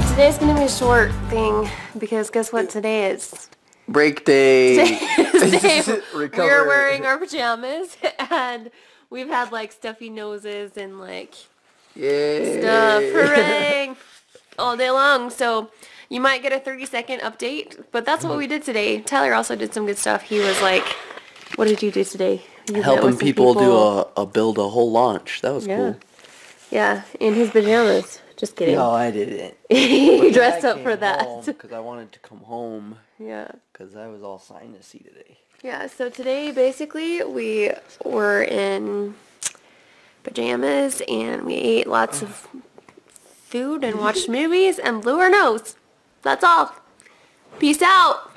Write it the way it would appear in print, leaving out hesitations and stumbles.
today's gonna be a short thing because guess what today is? Break day. We're wearing our pajamas and we've had like stuffy noses and like stuff, hooray, all day long. So you might get a 30-second update, but that's what we did today. Tyler also did some good stuff. He was like, what did you do today? You Helping people do build a whole launch. That was cool. Yeah, in his pajamas. Just kidding. No, I didn't. He dressed up for that. Because I wanted to come home. Yeah. Because I was all sinusy today. Yeah, so today basically we were in pajamas and we ate lots of food and watched movies and blew our nose. That's all. Peace out.